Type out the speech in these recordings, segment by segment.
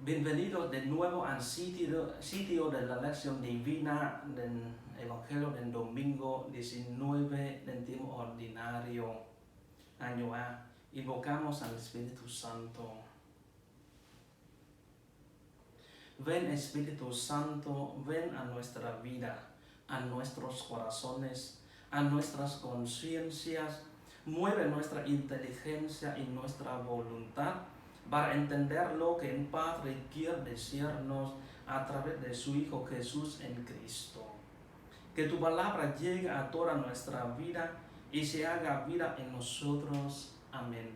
Bienvenidos de nuevo al sitio de la lección divina del Evangelio del domingo 19 del tiempo ordinario, año A. Invocamos al Espíritu Santo. Ven Espíritu Santo, ven a nuestra vida, a nuestros corazones, a nuestras conciencias, mueve nuestra inteligencia y nuestra voluntad para entender lo que el Padre quiere decirnos a través de su Hijo Jesús en Cristo. Que tu palabra llegue a toda nuestra vida y se haga vida en nosotros. Amén.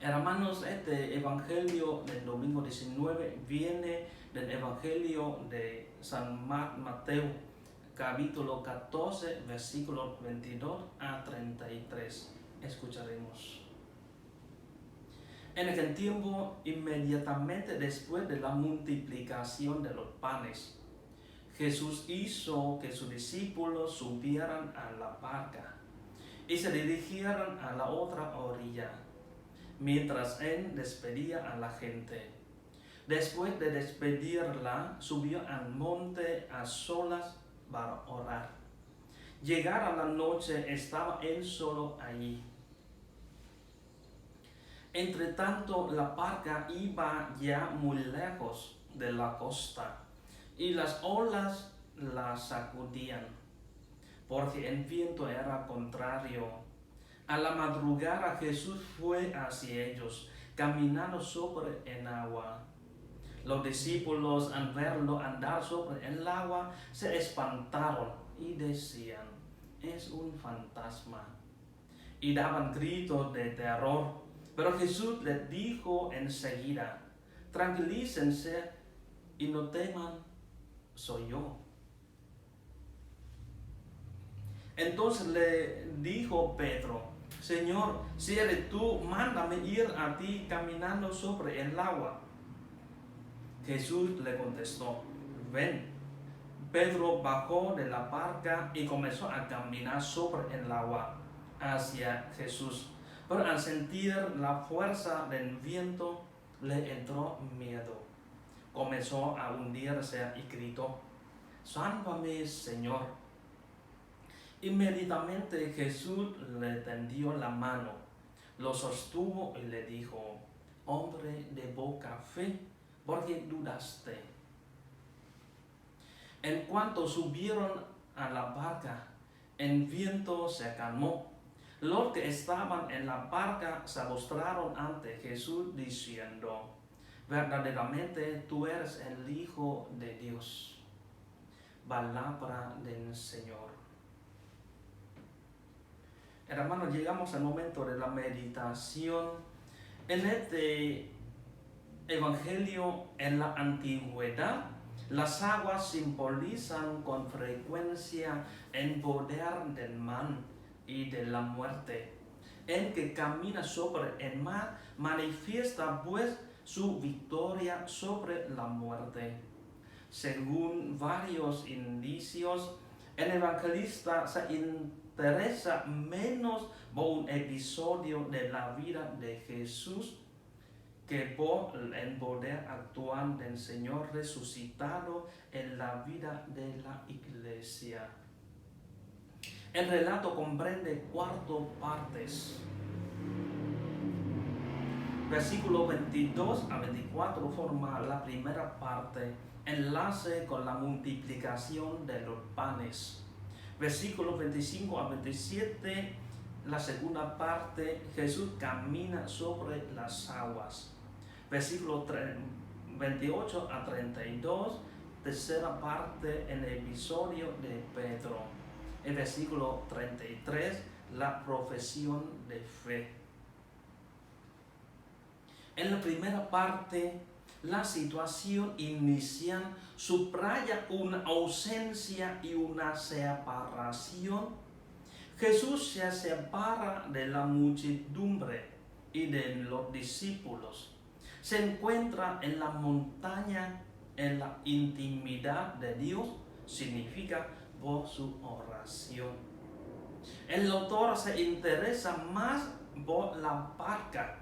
Hermanos, este Evangelio del domingo 19 viene del Evangelio de San Mateo, capítulo 14, versículos 22 a 33. Escucharemos. En aquel tiempo, inmediatamente después de la multiplicación de los panes, Jesús hizo que sus discípulos subieran a la barca y se dirigieran a la otra orilla, mientras él despedía a la gente. Después de despedirla, subió al monte a solas para orar. Llegada la noche, estaba él solo allí. Entre tanto, la barca iba ya muy lejos de la costa y las olas la sacudían, porque el viento era contrario. A la madrugada Jesús fue hacia ellos, caminando sobre el agua. Los discípulos, al verlo andar sobre el agua, se espantaron y decían: es un fantasma. Y daban gritos de terror. Pero Jesús les dijo enseguida: tranquilícense y no teman, soy yo. Entonces le dijo Pedro: Señor, si eres tú, mándame ir a ti caminando sobre el agua. Jesús le contestó: ven. Pedro bajó de la barca y comenzó a caminar sobre el agua hacia Jesús. Pero al sentir la fuerza del viento, le entró miedo. Comenzó a hundirse y gritó: sálvame, Señor. Inmediatamente Jesús le tendió la mano, lo sostuvo y le dijo: hombre de poca fe, ¿por qué dudaste? En cuanto subieron a la barca, el viento se calmó. Los que estaban en la barca se postraron ante Jesús diciendo: verdaderamente tú eres el Hijo de Dios. Palabra del Señor. Hermanos, llegamos al momento de la meditación. En este Evangelio, en la antigüedad, las aguas simbolizan con frecuencia el poder del mal y de la muerte. El que camina sobre el mar manifiesta pues su victoria sobre la muerte. Según varios indicios, el evangelista se interesa menos por un episodio de la vida de Jesús que por el poder actual del Señor resucitado en la vida de la Iglesia. El relato comprende 4 partes. Versículo 22 a 24 forma la primera parte, enlace con la multiplicación de los panes. Versículo 25 a 27, la segunda parte, Jesús camina sobre las aguas. Versículo 28 a 32, tercera parte, el episodio de Pedro. El versículo 33, la profesión de fe. En la primera parte, la situación inicial subraya una ausencia y una separación. Jesús se separa de la muchedumbre y de los discípulos. Se encuentra en la montaña, en la intimidad de Dios, significa por su oración. El autor se interesa más por la barca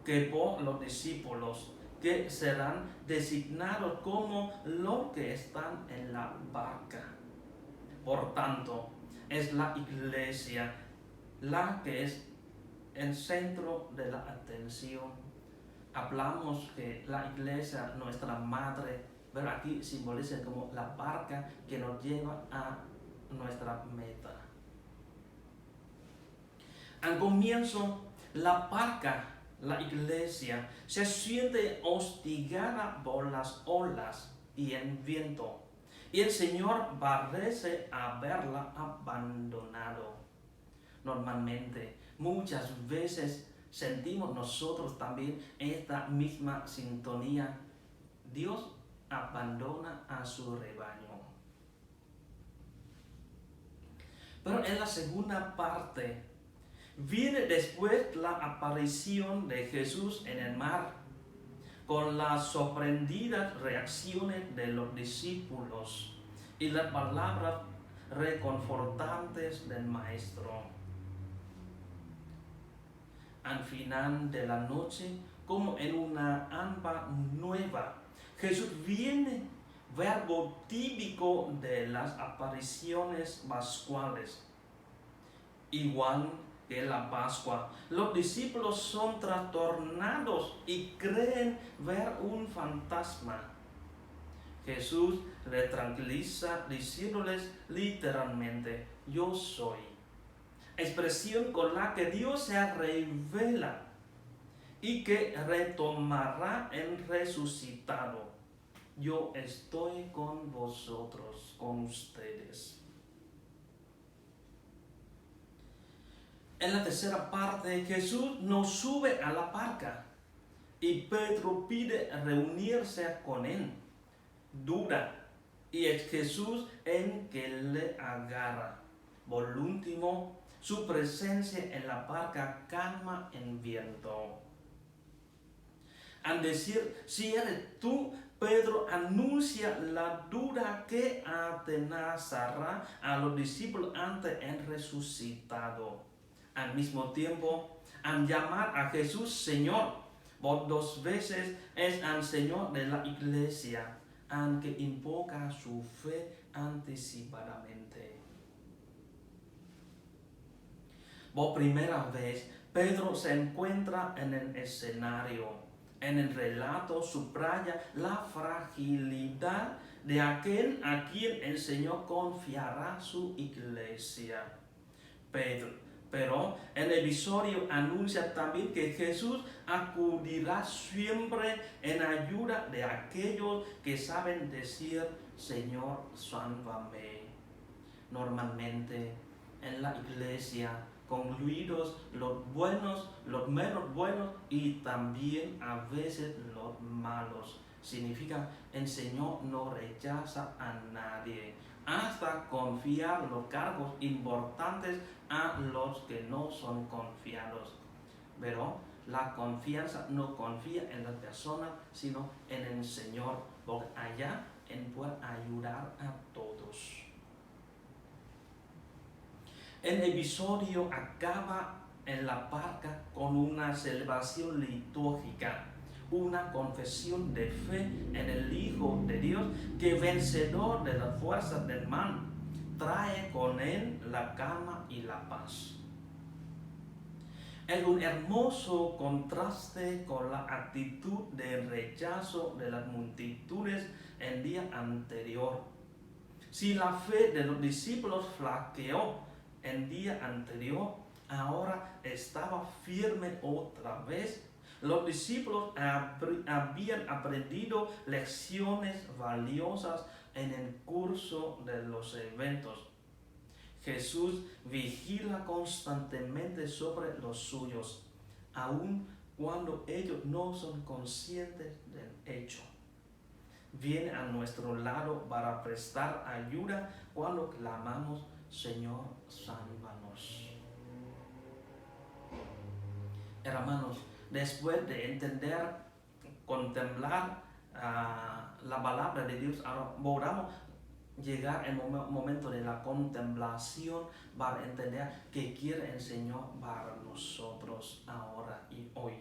que por los discípulos que serán designados como los que están en la barca. Por tanto, es la iglesia la que es el centro de la atención. Hablamos que la iglesia, nuestra madre, pero aquí simboliza como la barca que nos lleva a nuestra meta. Al comienzo, la barca, la iglesia, se siente hostigada por las olas y el viento, y el Señor parece haberla abandonado. Normalmente, muchas veces sentimos nosotros también esta misma sintonía. Dios abandona a su rebaño. Pero en la segunda parte, viene después la aparición de Jesús en el mar, con las sorprendidas reacciones de los discípulos y las palabras reconfortantes del Maestro. Al final de la noche, como en una alba nueva, Jesús viene, verbo típico de las apariciones pascuales. Igual que la Pascua, los discípulos son trastornados y creen ver un fantasma. Jesús les tranquiliza diciéndoles literalmente: yo soy. Expresión con la que Dios se revela y que retomará el resucitado. Yo estoy con vosotros, con ustedes. En la tercera parte, Jesús nos sube a la barca y Pedro pide reunirse con él. Duda, y es Jesús en que le agarra. Por último, su presencia en la barca calma el viento. Al decir: si eres tú, Pedro anuncia la duda que atenazará a los discípulos ante el resucitado. Al mismo tiempo, al llamar a Jesús Señor, por 2 veces es al Señor de la iglesia, aunque invoca su fe anticipadamente. Por primera vez, Pedro se encuentra en el escenario. En el relato subraya la fragilidad de aquel a quien el Señor confiará su iglesia. Pero el episodio anuncia también que Jesús acudirá siempre en ayuda de aquellos que saben decir: Señor, sálvame. Normalmente en la iglesia, concluidos los buenos, los menos buenos y también a veces los malos. Significa: el Señor no rechaza a nadie, hasta confiar los cargos importantes a los que no son confiados. Pero la confianza no confía en las personas, sino en el Señor, porque allá Él puede ayudar a todos. El episodio acaba en la barca con una celebración litúrgica, una confesión de fe en el Hijo de Dios, que vencedor de las fuerzas del mal, trae con él la calma y la paz. Es un hermoso contraste con la actitud de rechazo de las multitudes el día anterior. Si la fe de los discípulos flaqueó el día anterior, ahora estaba firme otra vez. Los discípulos habían aprendido lecciones valiosas en el curso de los eventos. Jesús vigila constantemente sobre los suyos, aun cuando ellos no son conscientes del hecho. Viene a nuestro lado para prestar ayuda cuando clamamos: Señor, sálvanos. Hermanos, después de entender, contemplar la palabra de Dios, ahora podamos llegar el momento de la contemplación para entender qué quiere el Señor para nosotros ahora y hoy.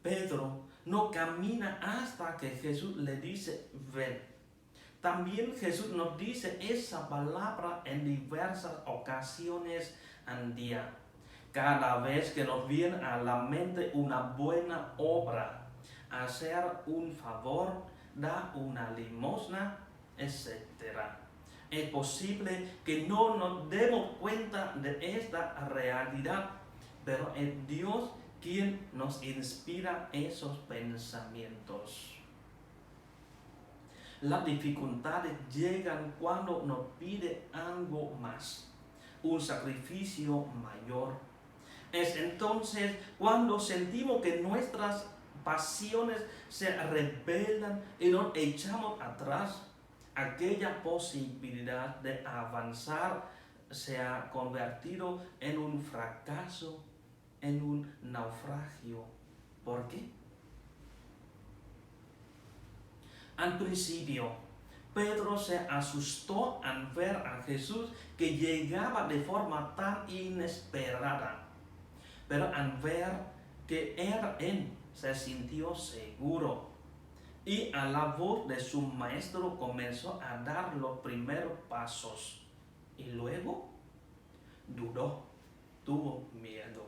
Pedro no camina hasta que Jesús le dice, ven. También Jesús nos dice esa palabra en diversas ocasiones al día. Cada vez que nos viene a la mente una buena obra, hacer un favor, dar una limosna, etc. Es posible que no nos demos cuenta de esta realidad, pero es Dios quien nos inspira esos pensamientos. Las dificultades llegan cuando nos pide algo más, un sacrificio mayor. Es entonces cuando sentimos que nuestras pasiones se rebelan y nos echamos atrás. Aquella posibilidad de avanzar se ha convertido en un fracaso, en un naufragio. ¿Por qué? Al principio, Pedro se asustó al ver a Jesús que llegaba de forma tan inesperada. Pero al ver que era él, se sintió seguro. Y a la voz de su maestro comenzó a dar los primeros pasos. Y luego dudó, tuvo miedo.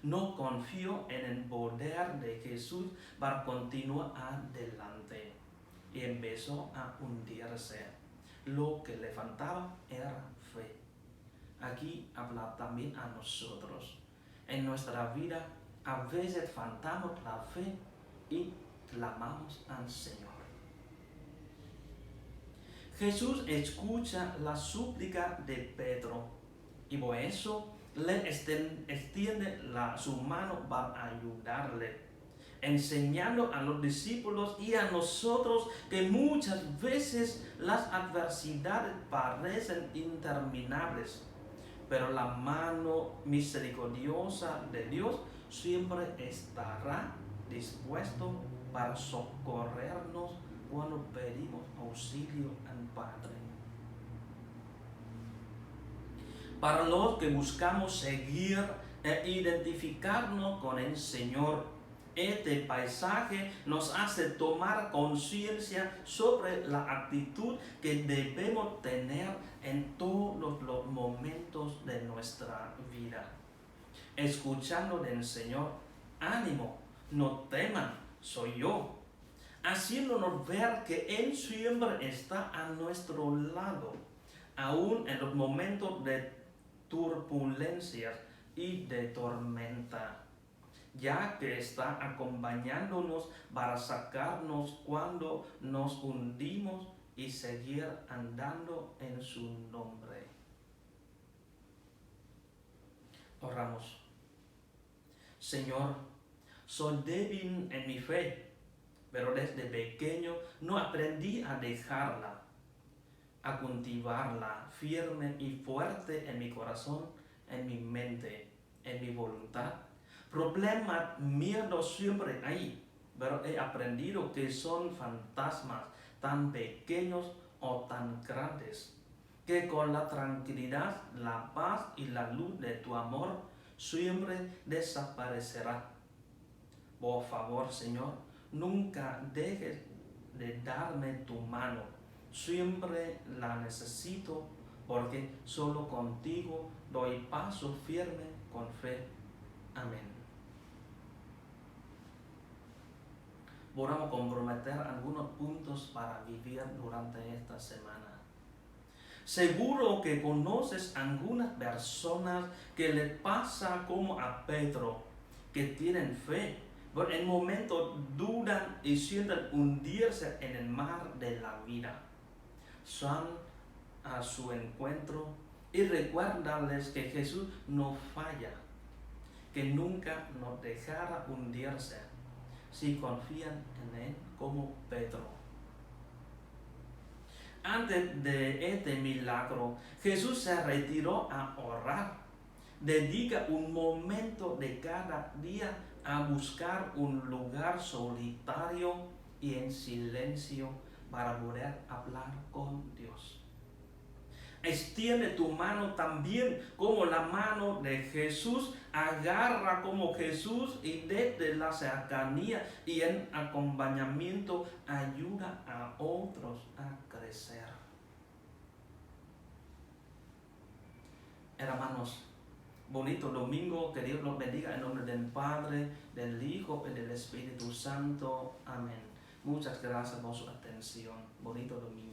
No confió en el poder de Jesús para continuar adelante. Y empezó a hundirse. Lo que le faltaba era fe. Aquí habla también a nosotros. En nuestra vida a veces faltamos la fe y clamamos al Señor. Jesús escucha la súplica de Pedro y por eso le extiende su mano para ayudarle, enseñando a los discípulos y a nosotros que muchas veces las adversidades parecen interminables, pero la mano misericordiosa de Dios siempre estará dispuesto para socorrernos cuando pedimos auxilio al Padre. Para los que buscamos seguir e identificarnos con el Señor, este paisaje nos hace tomar conciencia sobre la actitud que debemos tener en todos los momentos de nuestra vida. Escuchando del Señor, ánimo, no teman, soy yo. Haciéndonos ver que Él siempre está a nuestro lado, aún en los momentos de turbulencias y de tormenta, ya que está acompañándonos para sacarnos cuando nos hundimos y seguir andando en su nombre. Oramos. Señor, soy débil en mi fe, pero desde pequeño no aprendí a dejarla, a cultivarla firme y fuerte en mi corazón, en mi mente, en mi voluntad. Problemas, miedos siempre hay, pero he aprendido que son fantasmas tan pequeños o tan grandes, que con la tranquilidad, la paz y la luz de tu amor siempre desaparecerá. Por favor, Señor, nunca dejes de darme tu mano. Siempre la necesito porque solo contigo doy paso firme con fe. Amén. Vamos a comprometer algunos puntos para vivir durante esta semana. Seguro que conoces algunas personas que le pasa como a Pedro, que tienen fe, pero en momentos dudan y sienten hundirse en el mar de la vida. Son a su encuentro y recuérdales que Jesús no falla, que nunca nos dejará hundirse si confían en Él como Pedro. Antes de este milagro, Jesús se retiró a orar. Dedica un momento de cada día a buscar un lugar solitario y en silencio para poder hablar con Dios. Extiende tu mano también como la mano de Jesús. Agarra como Jesús y desde la cercanía y en acompañamiento ayuda a otros a crecer. Hermanos, bonito domingo, que Dios los bendiga en nombre del Padre, del Hijo y del Espíritu Santo. Amén. Muchas gracias por su atención. Bonito domingo.